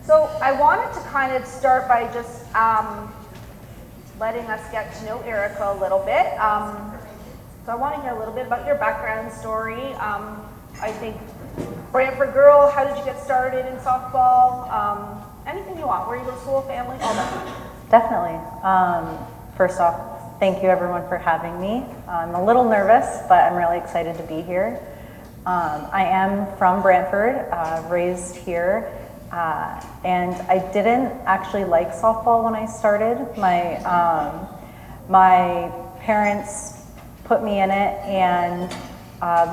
So I wanted to kind of start by just letting us get to know Erika a little bit. So I want to hear a little bit about your background story. I think Brantford girl, how did you get started in softball? Anything you want, where you go to school, family, all that. Definitely. First off, thank you everyone for having me. I'm a little nervous, but I'm really excited to be here. I am from Brantford, raised here, and I didn't actually like softball when I started. My parents put me in it, and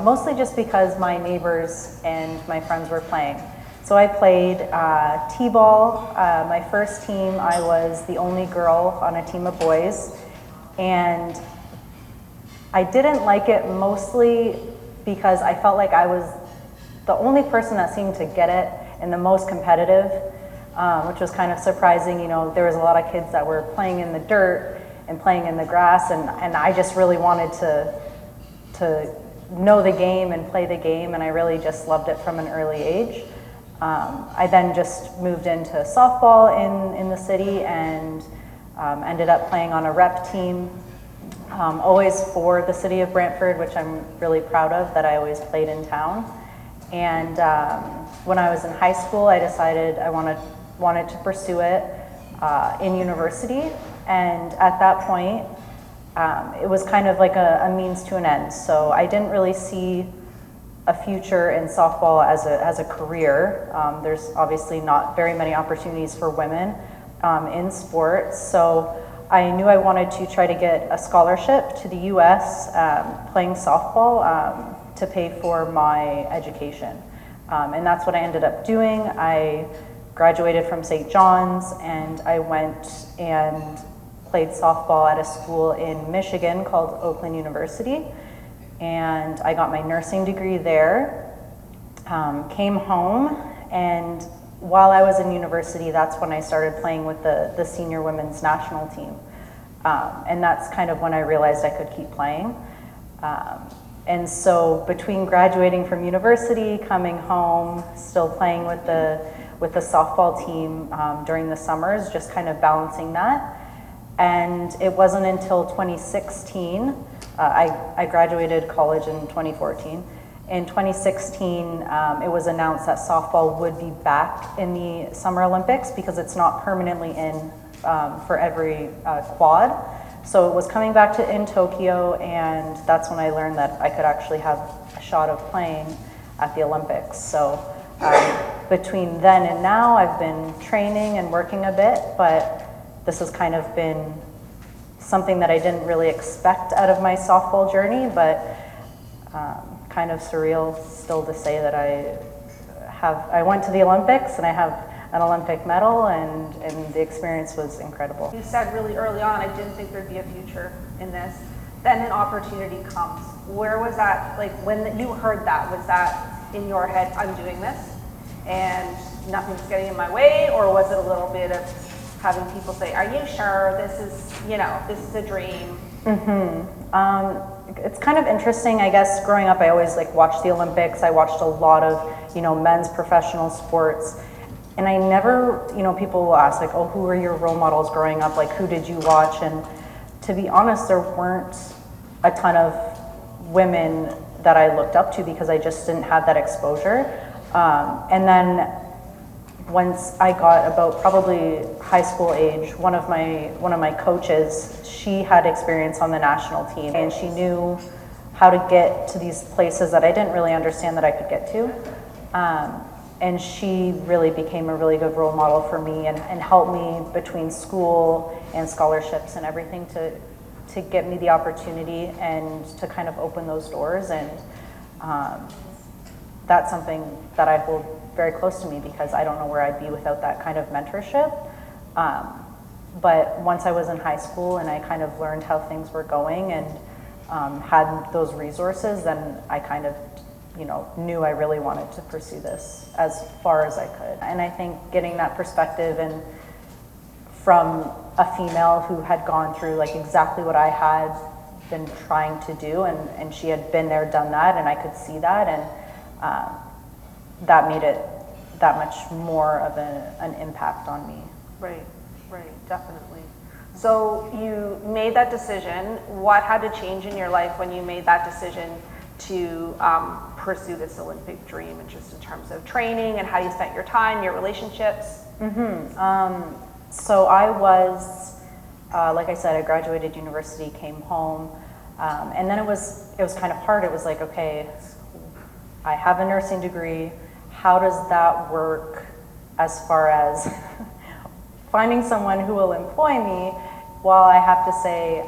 mostly just because my neighbors and my friends were playing. So I played t-ball. My first team, I was the only girl on a team of boys, and I didn't like it mostly because I felt like I was the only person that seemed to get it and the most competitive, which was kind of surprising. You know, there was a lot of kids that were playing in the dirt and playing in the grass, and I just really wanted to know the game and play the game, and I really just loved it from an early age. I then just moved into softball in the city and ended up playing on a rep team, always for the city of Brantford, which I'm really proud of, that I always played in town. And when I was in high school, I decided I wanted to pursue it in university, and at that point, it was kind of like a means to an end. So I didn't really see a future in softball as a career. There's obviously not very many opportunities for women in sports. So I knew I wanted to try to get a scholarship to the US playing softball to pay for my education. And that's what I ended up doing. I graduated from St. John's, and I went and played softball at a school in Michigan called Oakland University. And I got my nursing degree there, came home, and while I was in university, that's when I started playing with the senior women's national team. And that's kind of when I realized I could keep playing. And so between graduating from university, coming home, still playing with the softball team during the summers, just kind of balancing that. And it wasn't until 2016, I graduated college in 2014. In 2016, it was announced that softball would be back in the Summer Olympics because it's not permanently in for every quad. So it was coming back in Tokyo, and that's when I learned that I could actually have a shot of playing at the Olympics. So between then and now, I've been training and working a bit, but this has kind of been something that I didn't really expect out of my softball journey, but kind of surreal still to say that I went to the Olympics and I have an Olympic medal, and the experience was incredible. You said really early on, I didn't think there'd be a future in this. Then an opportunity comes. Where was that, like when you heard that, was that in your head, I'm doing this and nothing's getting in my way, or was it a little bit of having people say, are you sure this is a dream? It's kind of interesting, I guess. Growing up, I always watched the Olympics. I watched a lot of, men's professional sports. And I never, people will ask oh, who were your role models growing up? Who did you watch? And to be honest, there weren't a ton of women that I looked up to because I just didn't have that exposure. And then once I got about probably high school age, one of my coaches, she had experience on the national team, and she knew how to get to these places that I didn't really understand that I could get to. And she really became a really good role model for me and helped me between school and scholarships and everything to get me the opportunity and to kind of open those doors. And that's something that I hold very close to me because I don't know where I'd be without that kind of mentorship. But once I was in high school and I kind of learned how things were going and had those resources, then I kind of knew I really wanted to pursue this as far as I could. And I think getting that perspective and from a female who had gone through exactly what I had been trying to do, and she had been there, done that, and I could see that, and that made it that much more of an impact on me. Right, definitely. So you made that decision. What had to change in your life when you made that decision to pursue this Olympic dream, and just in terms of training and how you spent your time, your relationships? So I was, like I said, I graduated university, came home, and then it was kind of hard. It was like, okay, I have a nursing degree. How does that work as far as finding someone who will employ me while I have to say,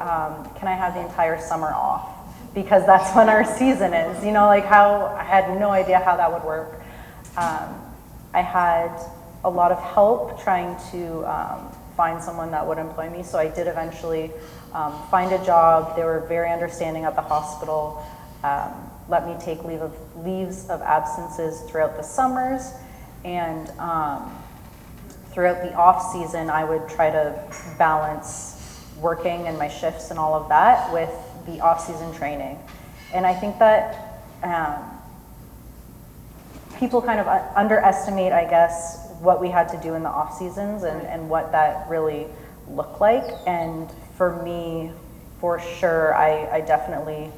can I have the entire summer off? Because that's when our season is, you know, like I had no idea how that would work. I had a lot of help trying to find someone that would employ me, so I did eventually find a job. They were very understanding at the hospital, let me take leaves of absences throughout the summers, and throughout the off season I would try to balance working and my shifts and all of that with the off season training. And I think that people kind of underestimate, I guess, what we had to do in the off seasons and what that really looked like. And for me, for sure, I definitely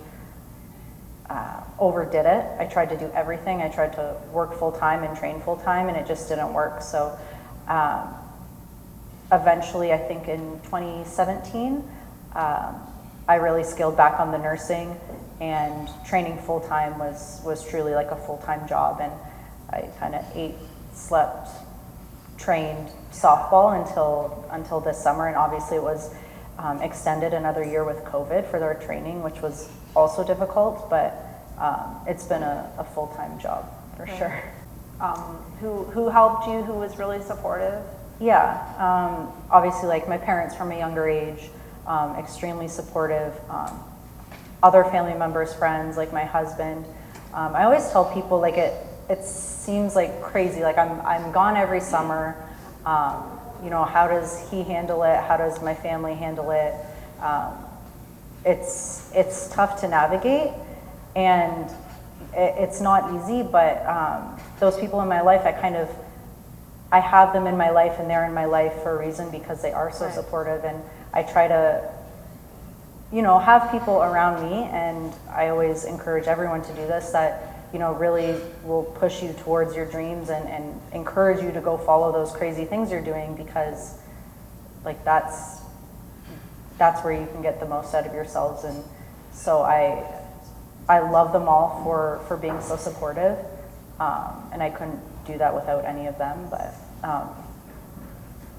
overdid it. I tried to do everything. I tried to work full time and train full time, and it just didn't work. So eventually, I think in 2017, I really scaled back on the nursing, and training full time was truly like a full-time job. And I kind of ate, slept, trained softball until this summer, and obviously it was extended another year with COVID for their training, which was also difficult, but it's been a full-time job for sure. Who helped you? Who was really supportive? Yeah, obviously, like my parents from a younger age, extremely supportive. Other family members, friends, like my husband. I always tell people, like it seems like crazy. Like I'm gone every summer. You know, how does he handle it? How does my family handle it? It's tough to navigate, and it's not easy. But those people in my life, I have them in my life, and they're in my life for a reason, because they are so supportive. And I try to, you know, have people around me, and I always encourage everyone to do this, that, you know, really will push you towards your dreams and encourage you to go follow those crazy things you're doing, because like that's where you can get the most out of yourselves. And so I love them all for being so supportive, and I couldn't do that without any of them. But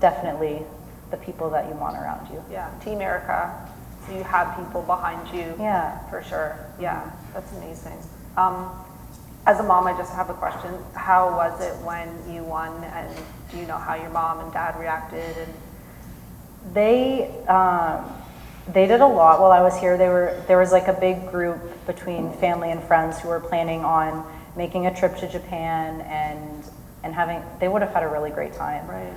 definitely the people that you want around you. Yeah, Team Erika. So you have people behind you. Yeah, for sure. Yeah, that's amazing. As a mom, I just have a question. How was it when you won, and do you know how your mom and dad reacted? And they did a lot while I was here. There was like a big group between family and friends who were planning on making a trip to Japan and they would have had a really great time. Right.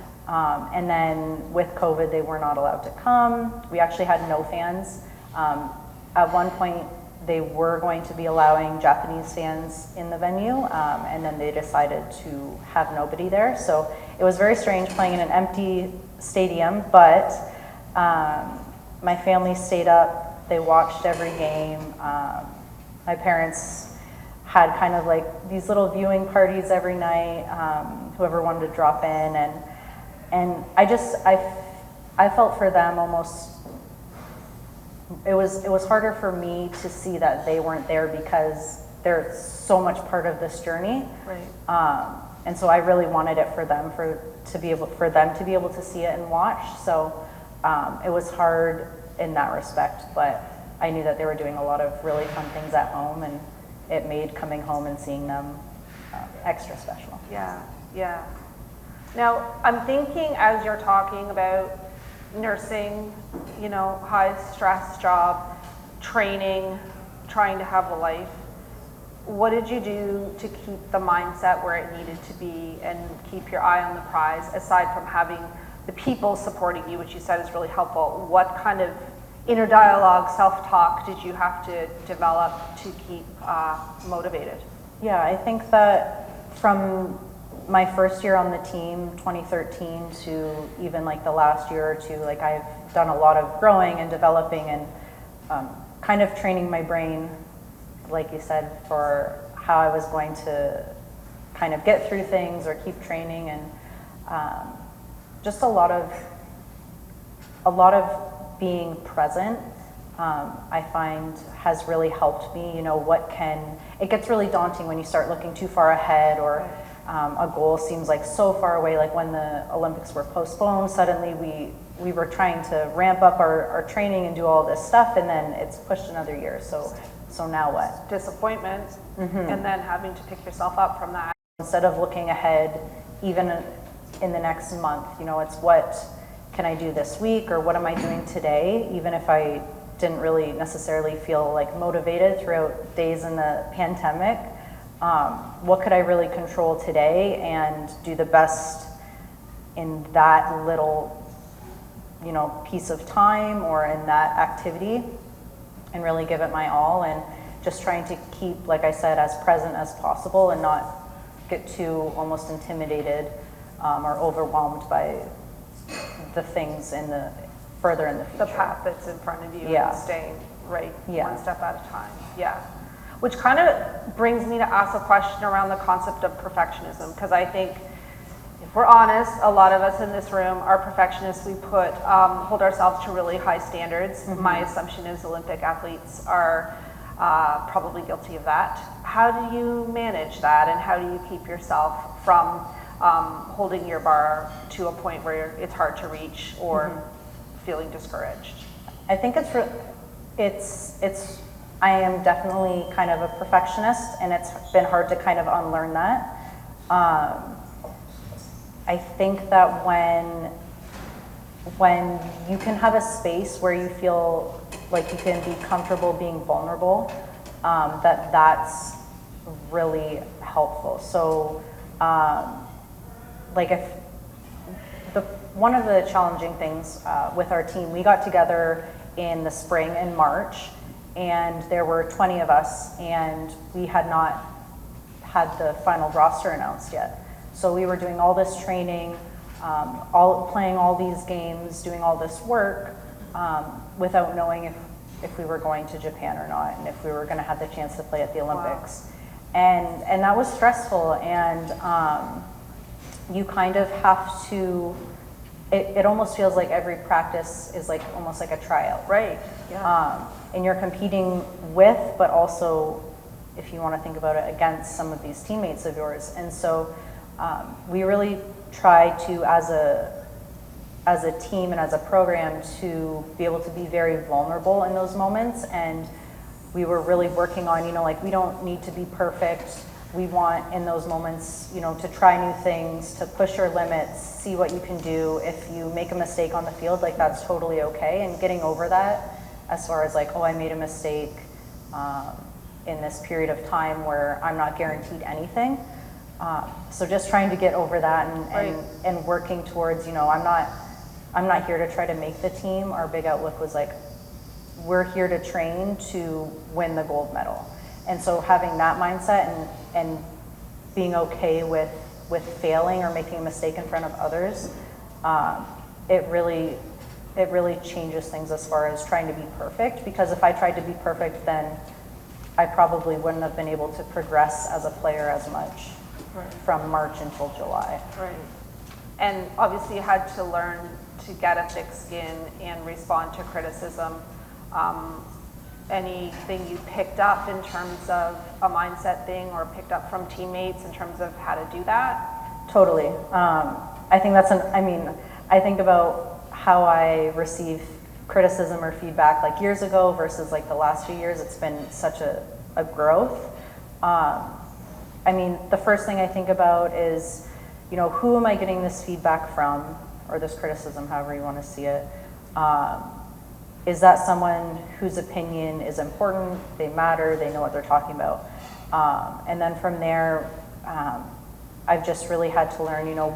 And then with COVID, they were not allowed to come. We actually had no fans. At one point, they were going to be allowing Japanese fans in the venue, and then they decided to have nobody there. So it was very strange playing in an empty stadium, but my family stayed up. They watched every game. My parents had kind of like these little viewing parties every night, whoever wanted to drop in, and I felt for them almost. It was harder for me to see that they weren't there, because they're so much part of this journey. Right. And so I really wanted it for them to be able to see it and watch. So it was hard in that respect, but I knew that they were doing a lot of really fun things at home, and it made coming home and seeing them extra special. Yeah, yeah. Now, I'm thinking, as you're talking about nursing, you know, high stress job, training, trying to have a life, what did you do to keep the mindset where it needed to be and keep your eye on the prize, aside from having the people supporting you, which you said is really helpful? What kind of inner dialogue, self-talk did you have to develop to keep motivated? Yeah, I think that from my first year on the team, 2013 to even like the last year or two, like I've done a lot of growing and developing and kind of training my brain, like you said, for how I was going to kind of get through things or keep training, and just a lot of being present. I find has really helped me. You know, it gets really daunting when you start looking too far ahead, or a goal seems like so far away. Like when the Olympics were postponed, suddenly we were trying to ramp up our training and do all this stuff, and then it's pushed another year. So now what? Disappointment, and then having to pick yourself up from that. Instead of looking ahead, even in the next month, you know, it's what can I do this week, or what am I doing today, even if I didn't really necessarily feel like motivated throughout days in the pandemic. What could I really control today and do the best in that little, you know, piece of time or in that activity, and really give it my all, and just trying to keep, like I said, as present as possible and not get too almost intimidated or overwhelmed by the things further in the future. The path that's in front of you, Yeah. and staying right Yeah. one step at a time. Yeah. Which kind of brings me to ask a question around the concept of perfectionism, because I think if we're honest, a lot of us in this room are perfectionists. We hold ourselves to really high standards. My assumption is Olympic athletes are probably guilty of that. How do you manage that, and how do you keep yourself from holding your bar to a point where it's hard to reach, or feeling discouraged? I think I am definitely kind of a perfectionist, and it's been hard to kind of unlearn that. I think that when you can have a space where you feel like you can be comfortable being vulnerable, that's really helpful. So, like one of the challenging things with our team, we got together in the spring in March, and there were 20 of us, and we had not had the final roster announced yet. So we were doing all this training, playing all these games, doing all this work, without knowing if we were going to Japan or not, and if we were going to have the chance to play at the Olympics. Wow. And that was stressful, and you kind of have to, it almost feels like every practice is like almost like a tryout. Right, yeah. And you're competing with, but also, if you want to think about it, against some of these teammates of yours. And so we really try to, as a team and as a program, to be able to be very vulnerable in those moments. And we were really working on, you know, like, we don't need to be perfect. We want in those moments, you know, to try new things, to push your limits, see what you can do. If you make a mistake on the field, like, that's totally okay. And getting over that, as far as like, oh, I made a mistake in this period of time where I'm not guaranteed anything. So just trying to get over that, and working towards, you know, I'm not here to try to make the team. Our big outlook was like, we're here to train to win the gold medal. And so having that mindset and being okay with failing or making a mistake in front of others, it really changes things as far as trying to be perfect. Because if I tried to be perfect, then I probably wouldn't have been able to progress as a player as much from March until July. Right. And obviously you had to learn to get a thick skin and respond to criticism. Anything you picked up in terms of a mindset thing, or picked up from teammates in terms of how to do that? Totally. I think I think about how I receive criticism or feedback like years ago versus like the last few years. It's been such a growth. I mean, the first thing I think about is, you know, who am I getting this feedback from, or this criticism, however you want to see it. Is that someone whose opinion is important, they matter, they know what they're talking about? And then from there, I've just really had to learn, you know,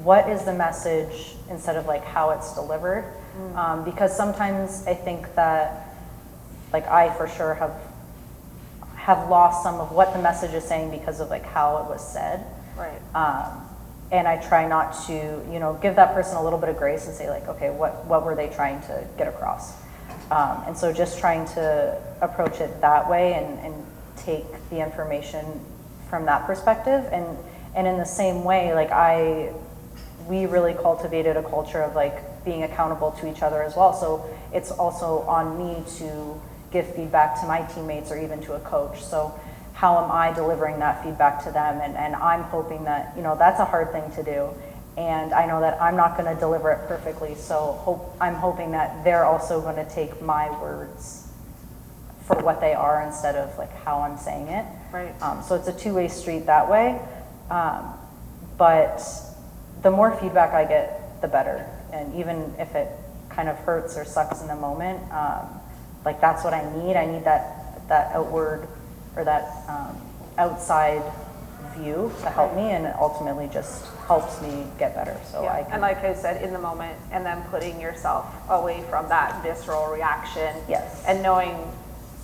what is the message instead of like how it's delivered. Because sometimes I think that, like, I for sure have lost some of what the message is saying because of like how it was said. Right. And I try not to, you know, give that person a little bit of grace and say like, okay, what were they trying to get across? And so just trying to approach it that way and take the information from that perspective. And in the same way, like we really cultivated a culture of like being accountable to each other as well. So it's also on me to give feedback to my teammates or even to a coach. So how am I delivering that feedback to them? And I'm hoping that, you know, that's a hard thing to do. And I know that I'm not going to deliver it perfectly. So I'm hoping that they're also going to take my words for what they are instead of like how I'm saying it. Right. So it's a two-way street that way. But the more feedback I get, the better. And even if it kind of hurts or sucks in the moment, like that's what I need. I need that outward or that outside view to help me, and it ultimately just helps me get better. So yeah. And like I said, in the moment, and then putting yourself away from that visceral reaction. Yes. And knowing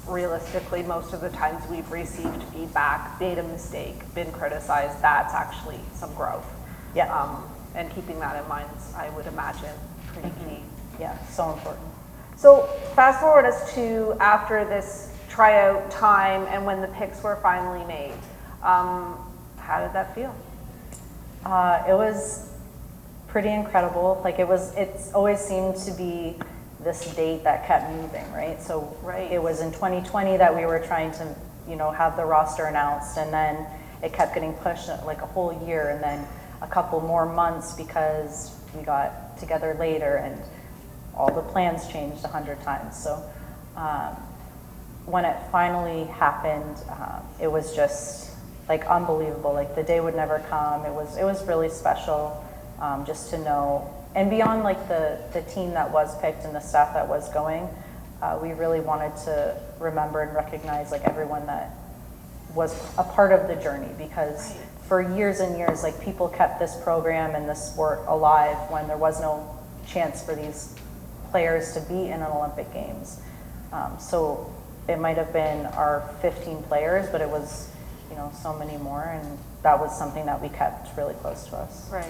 realistically, most of the times we've received feedback, made a mistake, been criticized, that's actually some growth. Yeah. And keeping that in mind, I would imagine, pretty key. Yeah, so important. So fast forward us to after this tryout time and when the picks were finally made. How did that feel? It was pretty incredible. Like it's always seemed to be this date that kept moving, right? So right. It was in 2020 that we were trying to, you know, have the roster announced, and then it kept getting pushed like a whole year, and then a couple more months because we got together later and all the plans changed 100 times. So when it finally happened, it was just like unbelievable. Like the day would never come. It was really special just to know. And beyond like the team that was picked and the staff that was going, we really wanted to remember and recognize like everyone that was a part of the journey, because right. For years and years, like people kept this program and this sport alive when there was no chance for these players to be in an Olympic Games. So it might have been our 15 players, but it was, you know, so many more, and that was something that we kept really close to us. Right.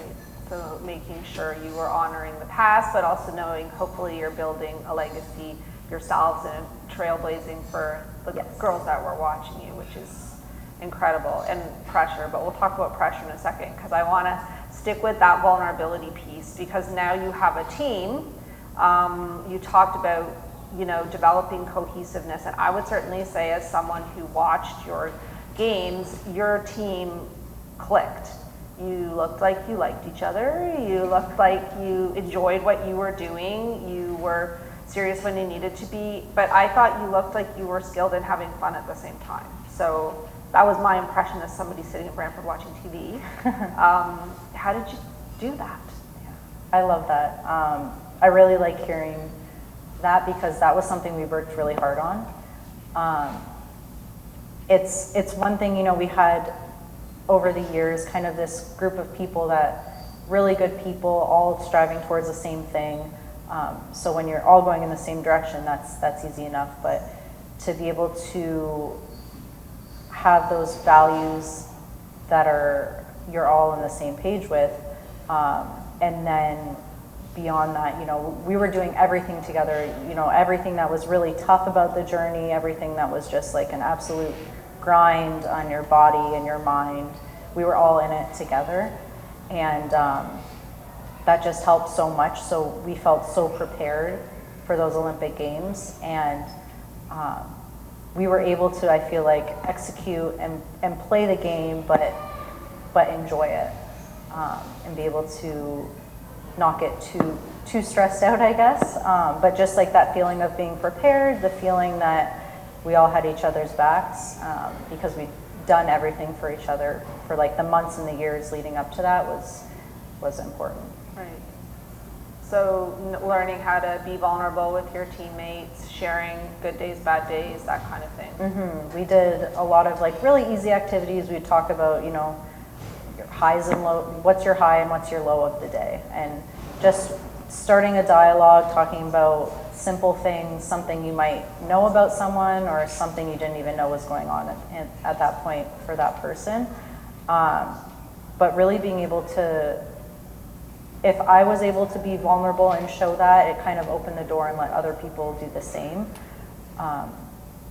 So making sure you were honoring the past, but also knowing hopefully you're building a legacy yourselves and trailblazing for the yes. girls that were watching you, which is incredible, and pressure. But we'll talk about pressure in a second, because I want to stick with that vulnerability piece, because now you have a team. You talked about, you know, developing cohesiveness, and I would certainly say, as someone who watched your games, your team clicked. You looked like you liked each other. You looked like you enjoyed what you were doing. You were serious when you needed to be, but I thought you looked like you were skilled and having fun at the same time. So that was my impression as somebody sitting at Brantford watching TV. How did you do that? Yeah, I love that. I really like hearing that, because that was something we worked really hard on. It's one thing, you know, we had over the years kind of this group of people that really good people, all striving towards the same thing. So when you're all going in the same direction, that's easy enough. But to be able to have those values that you're all on the same page with, and then beyond that, you know, we were doing everything together. You know, everything that was really tough about the journey, everything that was just like an absolute grind on your body and your mind, we were all in it together, and that just helped so much. So we felt so prepared for those Olympic Games, and we were able to, I feel like, execute and play the game, but enjoy it, and be able to not get too stressed out, I guess. But just like that feeling of being prepared, the feeling that we all had each other's backs, because we'd done everything for each other for like the months and the years leading up to that was important. Right. So learning how to be vulnerable with your teammates, sharing good days, bad days, that kind of thing. Mm-hmm. We did a lot of like really easy activities. We'd talk about, you know, your highs and low, what's your high and what's your low of the day, and just starting a dialogue, talking about simple things, something you might know about someone or something you didn't even know was going on at that point for that person. But but really being able to, if I was able to be vulnerable and show that, it kind of opened the door and let other people do the same,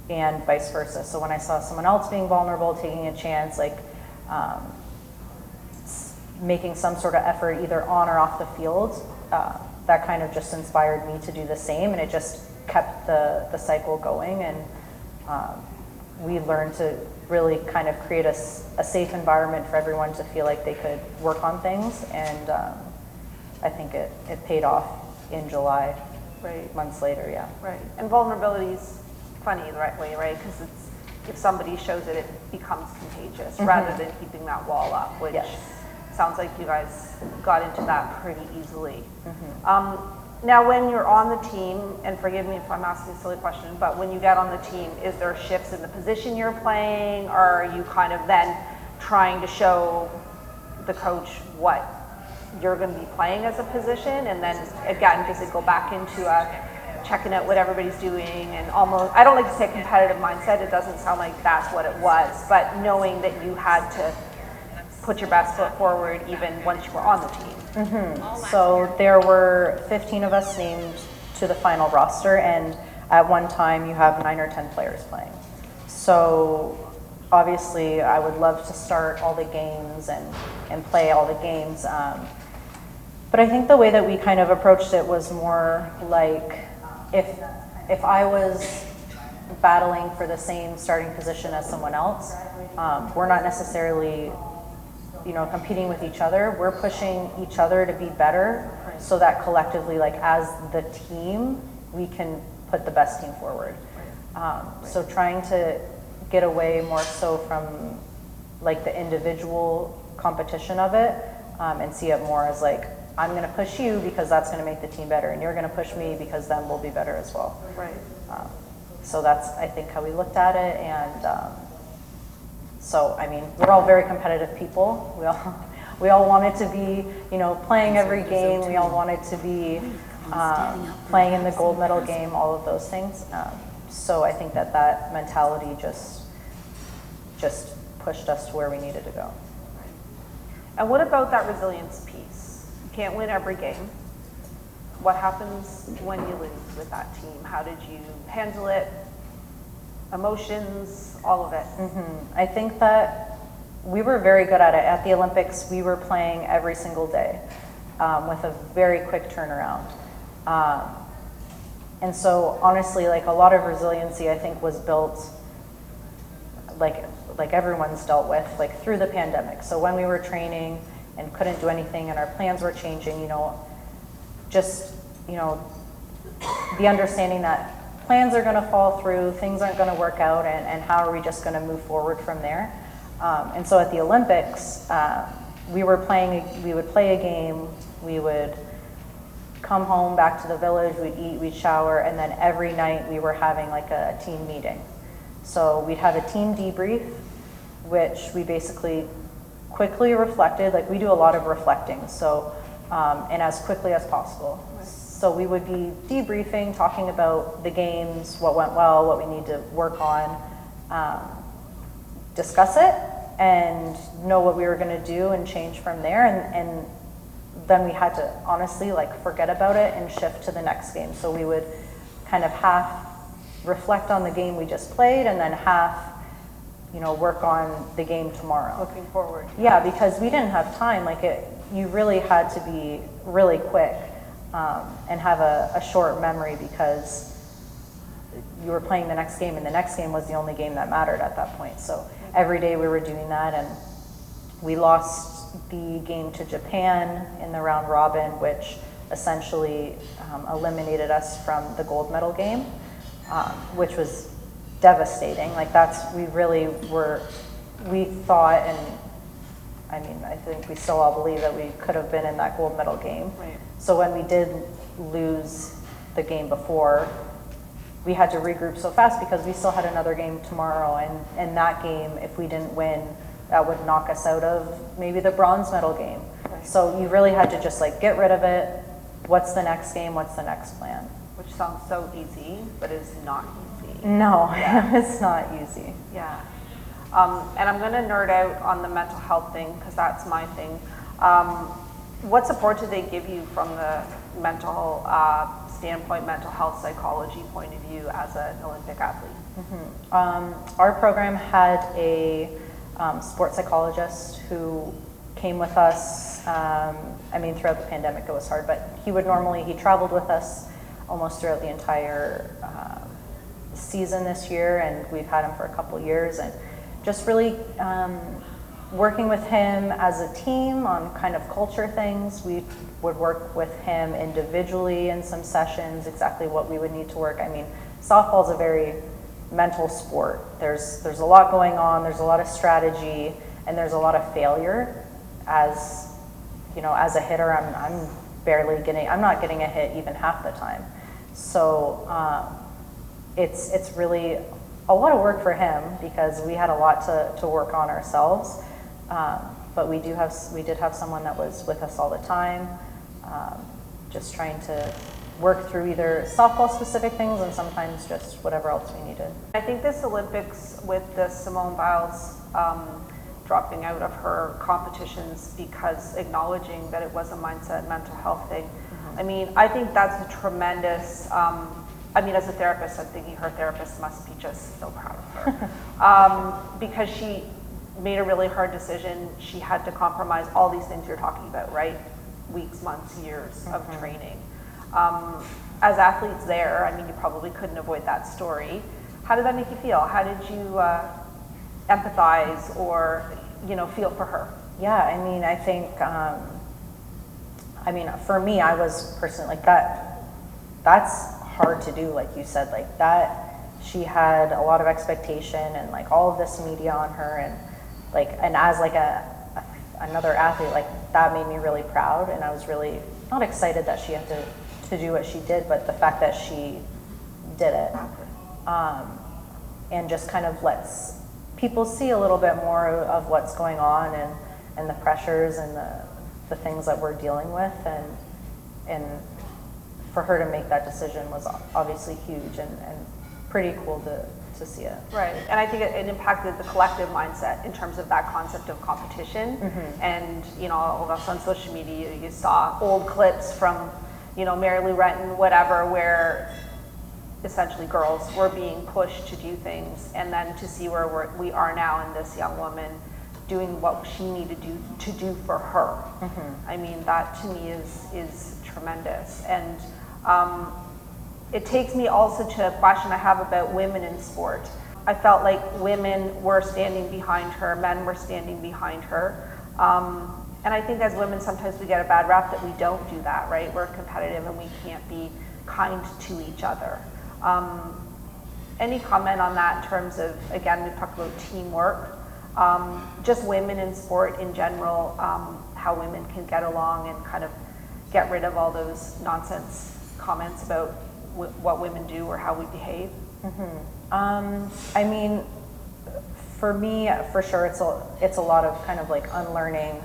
and vice versa. So when I saw someone else being vulnerable, taking a chance, like making some sort of effort either on or off the field, that kind of just inspired me to do the same, and it just kept the cycle going, and we learned to really kind of create a safe environment for everyone to feel like they could work on things, and I think it paid off in July, Right. months later, yeah. Right. And vulnerability is funny the right way, right? Because it's, if somebody shows it, it becomes contagious rather than keeping that wall up, which Yes. sounds like you guys got into that pretty easily. Now, when you're on the team, and forgive me if I'm asking a silly question, but when you get on the team, is there shifts in the position you're playing, or are you kind of then trying to show the coach what you're going to be playing as a position, and then again, does it go back into checking out what everybody's doing, and almost, I don't like to say competitive mindset, it doesn't sound like that's what it was, but knowing that you had to put your best foot forward even once you were on the team? So there were 15 of us named to the final roster, and at one time you have 9 or 10 players playing. So obviously I would love to start all the games and play all the games. But I think the way that we kind of approached it was more like, if I was battling for the same starting position as someone else, we're not necessarily, you know, competing with each other. We're pushing each other to be better, so that collectively, like as the team, we can put the best team forward. So trying to get away more so from like the individual competition of it, and see it more as like, I'm going to push you because that's going to make the team better, and you're going to push me because then we'll be better as well. Right. So that's, I think, how we looked at it, and so, I mean, we're all very competitive people. We all wanted to be, you know, playing every game. We all wanted to be playing in the gold medal game, all of those things. So I think that mentality just pushed us to where we needed to go. And what about that resilience piece? You can't win every game. What happens when you lose with that team? How did you handle it? Emotions, all of it. I think that we were very good at it. At the Olympics, we were playing every single day with a very quick turnaround. And so honestly, like a lot of resiliency, I think, was built like everyone's dealt with, like through the pandemic. So when we were training and couldn't do anything and our plans were changing, you know, just, you know, the understanding that plans are going to fall through, things aren't going to work out, and how are we just going to move forward from there? And so at the Olympics, we would play a game, we would come home back to the village, we'd eat, we'd shower, and then every night we were having like a team meeting. So we'd have a team debrief, which we basically quickly reflected, like we do a lot of reflecting, so, and as quickly as possible. So we would be debriefing, talking about the games, what went well, what we need to work on, discuss it, and know what we were going to do and change from there. And then we had to honestly like forget about it and shift to the next game. So we would kind of half reflect on the game we just played, and then half, you know, work on the game tomorrow. Looking forward. Yeah, because we didn't have time. Like you really had to be really quick. And have a short memory, because you were playing the next game, and the next game was the only game that mattered at that point. So every day we were doing that, and we lost the game to Japan in the round robin, which essentially eliminated us from the gold medal game, which was devastating. Like we thought, and I mean, I think we still all believe that we could have been in that gold medal game. Right. So when we did lose the game before, we had to regroup so fast because we still had another game tomorrow. And that game, if we didn't win, that would knock us out of maybe the bronze medal game. Right. So you really had to just like get rid of it. What's the next game? What's the next plan? Which sounds so easy, but is not easy. No, Yeah. it's not easy. Yeah. And I'm going to nerd out on the mental health thing because that's my thing. What support do they give you from the mental standpoint, mental health psychology point of view as an Olympic athlete? Our program had a sports psychologist who came with us. I mean, throughout the pandemic it was hard, but he traveled with us almost throughout the entire season this year, and we've had him for a couple years, and just really working with him as a team on kind of culture things. We would work with him individually in some sessions, exactly what we would need to work. I mean, softball is a very mental sport. There's a lot going on, there's a lot of strategy, and there's a lot of failure. As you know, as a hitter, I'm not getting a hit even half the time. So it's really a lot of work for him because we had a lot to work on ourselves. But we did have someone that was with us all the time, just trying to work through either softball specific things and sometimes just whatever else we needed. I think this Olympics with the Simone Biles dropping out of her competitions because acknowledging that it was a mindset mental health thing. I mean, I think that's a tremendous, I mean, as a therapist, I'm thinking her therapist must be just so proud of her. Because she made a really hard decision. She had to compromise all these things you're talking about, right? Weeks, months, years of training. As athletes there, I mean, you probably couldn't avoid that story. How did that make you feel? How did you empathize or, you know, feel for her? Yeah, I mean, I think, I mean, for me, I was personally like that's hard to do, like you said, like that. She had a lot of expectation and like all of this media on her, and as like another athlete, like that made me really proud, and I was really not excited that she had to do what she did, but the fact that she did it, and just kind of lets people see a little bit more of what's going on and the pressures and the things that we're dealing with, and for her to make that decision was obviously huge and pretty cool to see it. Right, and I think it impacted the collective mindset in terms of that concept of competition. And, you know, on social media, you saw old clips from, you know, Mary Lou Retton, whatever, where essentially girls were being pushed to do things, and then to see where we are now in this young woman doing what she needed to do for her. I mean, that to me is tremendous. And it takes me also to a question I have about women in sport. I felt like women were standing behind her, men were standing behind her. And I think as women, sometimes we get a bad rap that we don't do that, right? We're competitive and we can't be kind to each other. Any comment on that in terms of, again, we've talked about teamwork, just women in sport in general, how women can get along and kind of get rid of all those nonsense comments about what women do or how we behave? I mean, for me, for sure, it's a lot of kind of like unlearning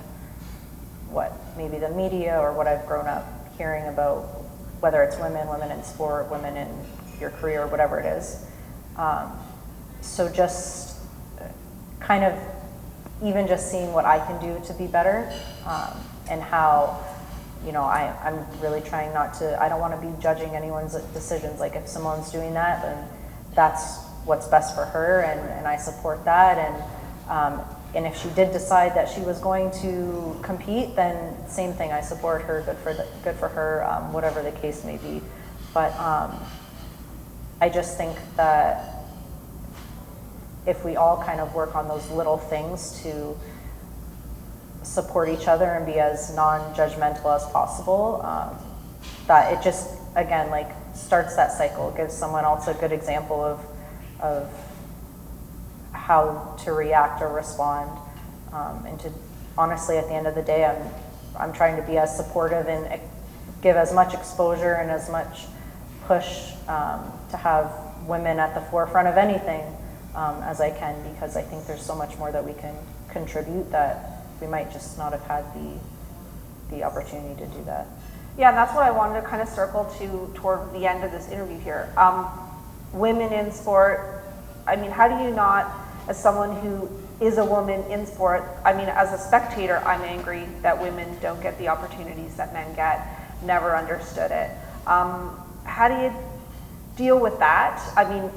what maybe the media or what I've grown up hearing about, whether it's women in sport, women in your career, or whatever it is. So just kind of even just seeing what I can do to be better, and how, you know, I'm really trying not to, I don't want to be judging anyone's decisions. Like if Simone's doing that, then that's what's best for her, and I support that. And if she did decide that she was going to compete, then same thing, I support her, good for her, whatever the case may be. But I just think that if we all kind of work on those little things to support each other and be as non-judgmental as possible, that it just, again, like starts that cycle, gives someone else a good example of how to react or respond, and to, honestly, at the end of the day, I'm trying to be as supportive and give as much exposure and as much push to have women at the forefront of anything as I can, because I think there's so much more that we can contribute that we might just not have had the opportunity to do that. Yeah, and that's what I wanted to kind of circle to toward the end of this interview here. Women in sport, I mean, how do you not as someone who is a woman in sport, I mean, as a spectator, I'm angry that women don't get the opportunities that men get. Never understood it. How do you deal with that? I mean,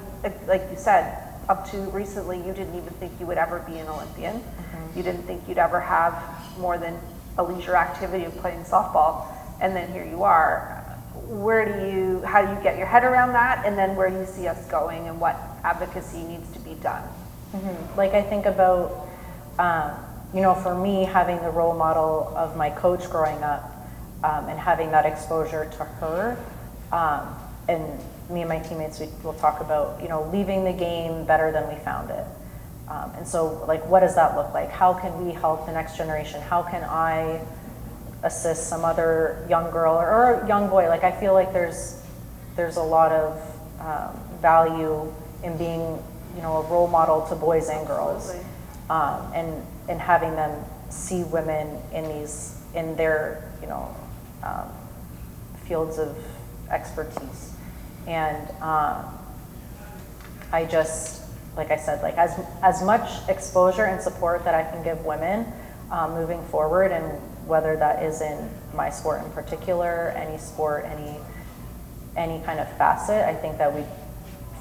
like you said, up to recently, you didn't even think you would ever be an Olympian. Mm-hmm. You didn't think you'd ever have more than a leisure activity of playing softball, and then here you are. How do you get your head around that, and then where do you see us going, and what advocacy needs to be done? Mm-hmm. Like I think about, for me, having the role model of my coach growing up, and having that exposure to her, and me and my teammates, we'll talk about, leaving the game better than we found it. And so, like, what does that look like? How can we help the next generation? How can I assist some other young girl or young boy? Like, I feel like there's a lot of value in being, a role model to boys and girls, and having them see women in their, fields of expertise. And I just, like I said, like as much exposure and support that I can give women moving forward, and whether that is in my sport in particular, any sport, any kind of facet, I think that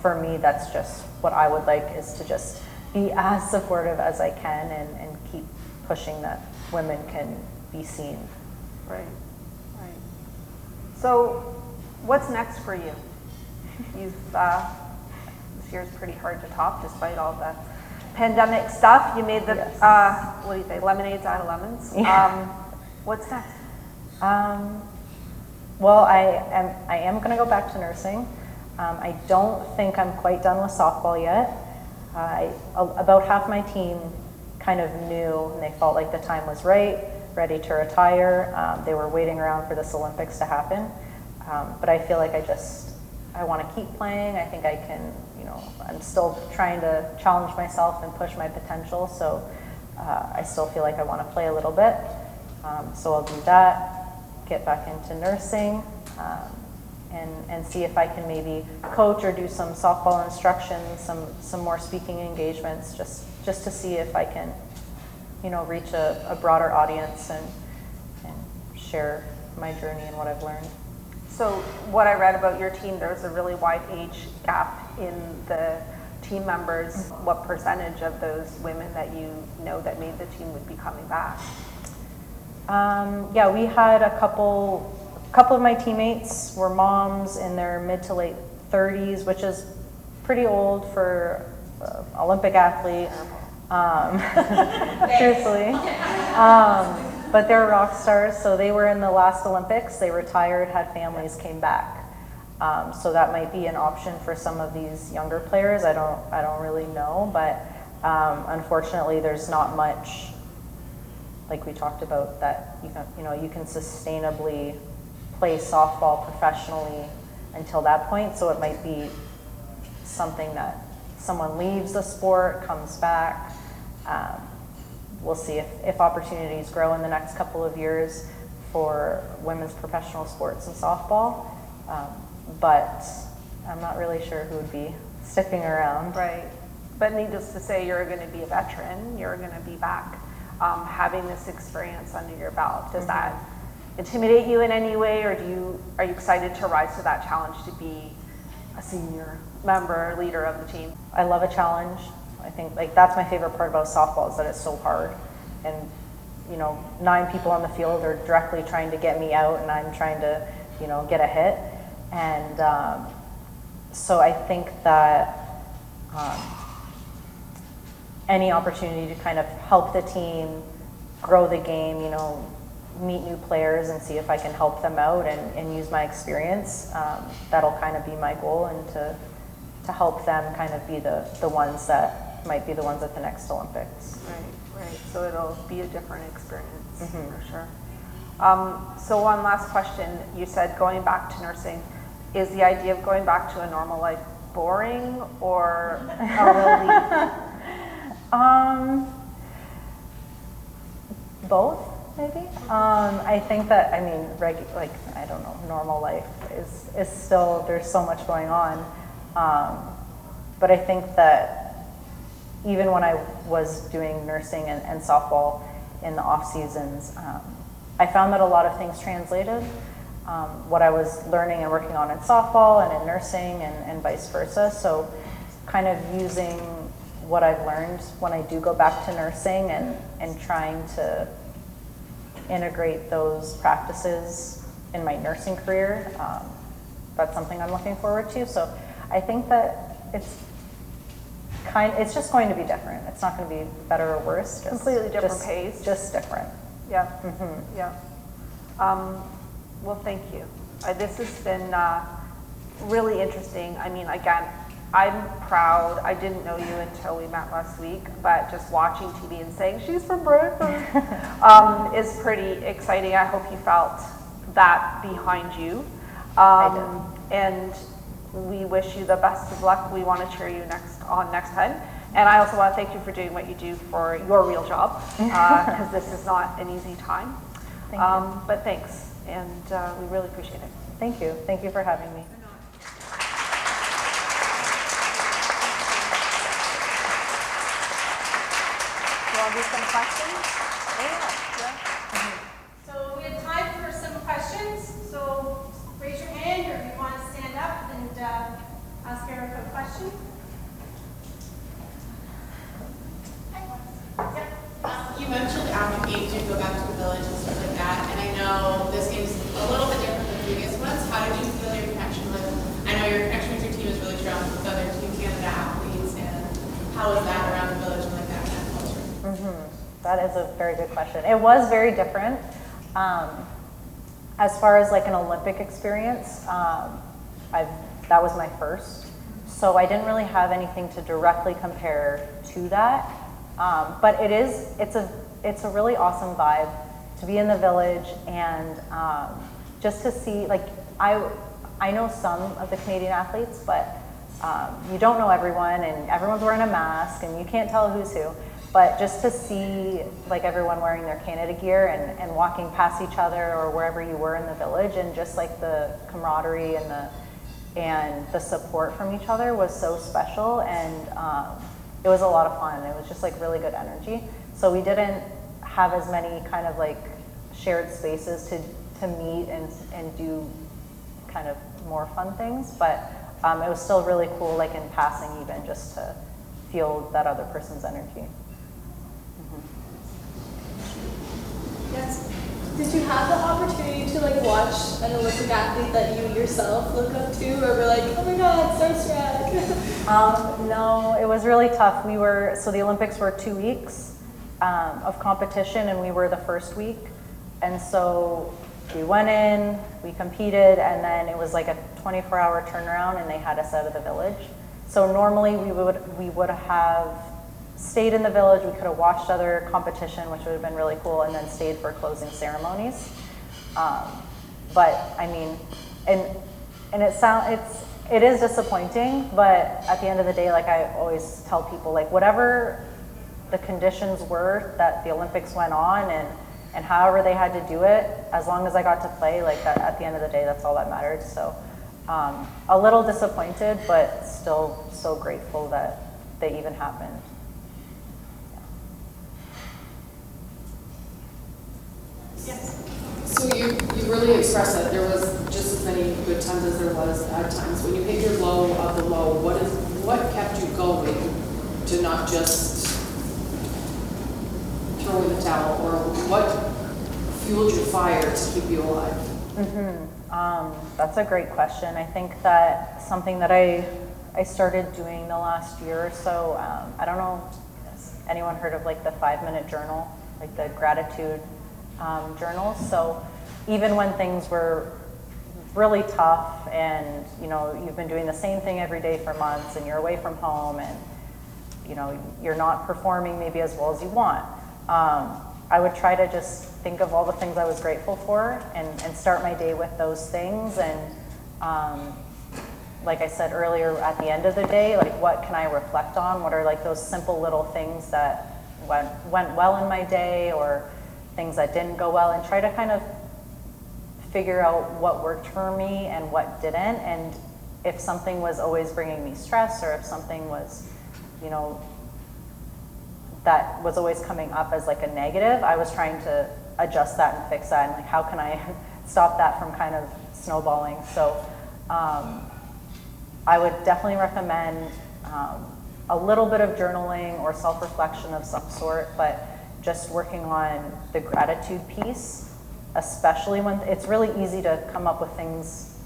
for me, that's just what I would like, is to just be as supportive as I can, and keep pushing that women can be seen. Right. So what's next for you? This year's pretty hard to top despite all the pandemic stuff. You made the, yes. What do you say, lemonades out of lemons? Yeah. What's next? Well, I am going to go back to nursing. I don't think I'm quite done with softball yet. About half my team kind of knew, and they felt like the time was right, ready to retire. They were waiting around for this Olympics to happen. But I feel like I want to keep playing. I think I can, I'm still trying to challenge myself and push my potential. So I still feel like I want to play a little bit. So I'll do that, get back into nursing, and see if I can maybe coach or do some softball instruction, some more speaking engagements, just to see if I can, reach a broader audience and share my journey and what I've learned. So what I read about your team, there was a really wide age gap in the team members. What percentage of those women that that made the team would be coming back? Yeah, we had a couple of my teammates were moms in their mid to late 30s, which is pretty old for Olympic athlete, truthfully. But they're rock stars, so they were in the last Olympics. They retired, had families, came back. So that might be an option for some of these younger players. I don't really know, but unfortunately, there's not much, like we talked about, that you can sustainably play softball professionally until that point. So it might be something that someone leaves the sport, comes back. We'll see if opportunities grow in the next couple of years for women's professional sports and softball. But I'm not really sure who would be sticking around. Right. But needless to say, you're going to be a veteran. You're going to be back having this experience under your belt. Does that intimidate you in any way, or are you excited to rise to that challenge to be a senior member, leader of the team? I love a challenge. I think that's my favorite part about softball, is that it's so hard, and 9 people on the field are directly trying to get me out, and I'm trying to get a hit, and so I think that any opportunity to kind of help the team grow the game, meet new players and see if I can help them out and use my experience, that'll kind of be my goal, and to help them kind of be the ones that might be the ones at the next Olympics. Right. So it'll be a different experience for sure. So one last question. You said going back to nursing. Is the idea of going back to a normal life boring or a relief? Both, maybe. I think that, I don't know, normal life is still, there's so much going on. But I think that even when I was doing nursing and softball in the off seasons, I found that a lot of things translated. What I was learning and working on in softball and in nursing and vice versa. So kind of using what I've learned when I do go back to nursing and trying to integrate those practices in my nursing career. That's something I'm looking forward to. So I think that it's just going to be different. It's not going to be better or worse. Completely different pace. Just different. Yeah. Mm-hmm. Yeah. Well, thank you. This has been really interesting. I mean, again, I'm proud. I didn't know you until we met last week, but just watching TV and saying she's from Brantford is pretty exciting. I hope you felt that behind you. I did. And we wish you the best of luck. We want to cheer you next time. And I also want to thank you for doing what you do for your real job, because this is not an easy time. Thank you. But thanks, and we really appreciate it. Thank you. Thank you for having me. You want to do some questions? Yeah. So we have time for some questions. So raise your hand, or if you want to stand up and ask Erika a question. You mentioned after games you go back to the village and stuff like that, and I know this game's a little bit different than previous ones. How did you feel your connection with? I know your connection with your team is really strong with other Team Canada athletes, and how was that around the village and like that kind of culture? That is a very good question. It was very different. As far as like an Olympic experience, that was my first, so I didn't really have anything to directly compare to that. But it's a really awesome vibe to be in the village and just to see, like, I know some of the Canadian athletes, but you don't know everyone, and everyone's wearing a mask and you can't tell who's who. But just to see like everyone wearing their Canada gear and walking past each other or wherever you were in the village, and just like the camaraderie and the support from each other was so special, and it was a lot of fun. It was just like really good energy. So we didn't have as many kind of like shared spaces to meet and do kind of more fun things, but it was still really cool, like in passing even, just to feel that other person's energy. Yes. Did you have the opportunity to like watch an Olympic athlete that you yourself look up to, or were like, oh my God, starstruck? No, it was really tough. So the Olympics were 2 weeks of competition, and we were the first week. And so we went in, we competed, and then it was like a 24-hour turnaround, and they had us out of the village. So normally we would have stayed in the village. We could have watched other competition, which would have been really cool, and then stayed for closing ceremonies. But I mean, and it is disappointing, but at the end of the day, like I always tell people, like whatever the conditions were that the Olympics went on, and however they had to do it, as long as I got to play, like at the end of the day, that's all that mattered. So a little disappointed, but still so grateful that they even happened. Yes. So you really expressed that there was just as many good times as there was bad times. When you hit your low of the low, what kept you going to not just throw in the towel, or what fueled your fire to keep you alive? That's a great question. I think that something that I started doing the last year or so, I don't know, has anyone heard of like the 5-minute journal, like the gratitude journals? So even when things were really tough, and you've been doing the same thing every day for months, and you're away from home, and you're not performing maybe as well as you want, I would try to just think of all the things I was grateful for and start my day with those things. And like I said earlier, at the end of the day, like what can I reflect on? What are like those simple little things that went well in my day, or things that didn't go well, and try to kind of figure out what worked for me and what didn't. And if something was always bringing me stress, or if something was, that was always coming up as like a negative, I was trying to adjust that and fix that, and like how can I stop that from kind of snowballing. So I would definitely recommend a little bit of journaling or self-reflection of some sort, but just working on the gratitude piece, especially when it's really easy to come up with things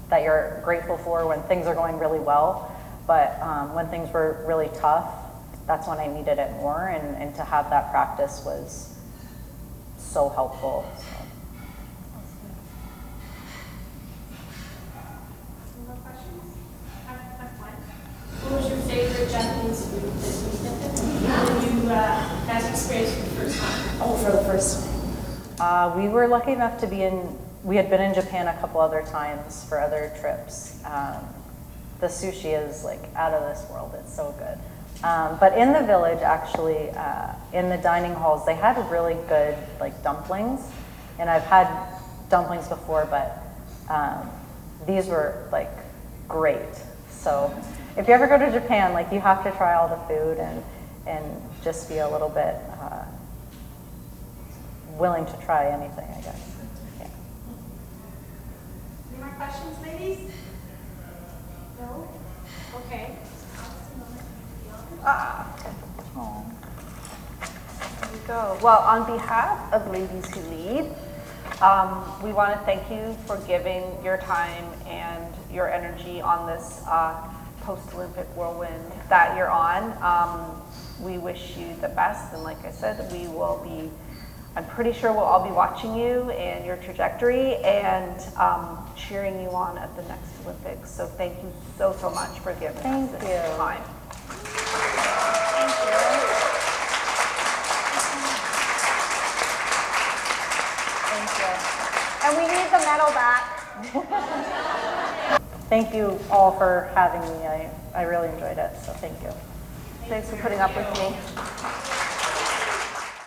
that you're grateful for when things are going really well. But when things were really tough, that's when I needed it more, and to have that practice was so helpful. So. Any more questions? I've one. What was your favorite Japanese food that you had experience for the first time? Oh, for the first time. We were lucky enough to be we had been in Japan a couple other times for other trips. The sushi is like out of this world, it's so good. But in the village, actually, in the dining halls, they had really good like dumplings. And I've had dumplings before, but these were like great. So if you ever go to Japan, like you have to try all the food and just be a little bit willing to try anything, I guess. Yeah. Any more questions, ladies? No? Okay. Oh. There you go. Well, on behalf of Ladies Who Lead, we want to thank you for giving your time and your energy on this post-Olympic whirlwind that you're on. We wish you the best, and like I said, we will be, I'm pretty sure we'll all be watching you and your trajectory and cheering you on at the next Olympics. So thank you so, so much for giving us this time. Thank you. Thank you. And we need the medal back. Thank you all for having me. I really enjoyed it, so thank you. Thanks for putting up with me.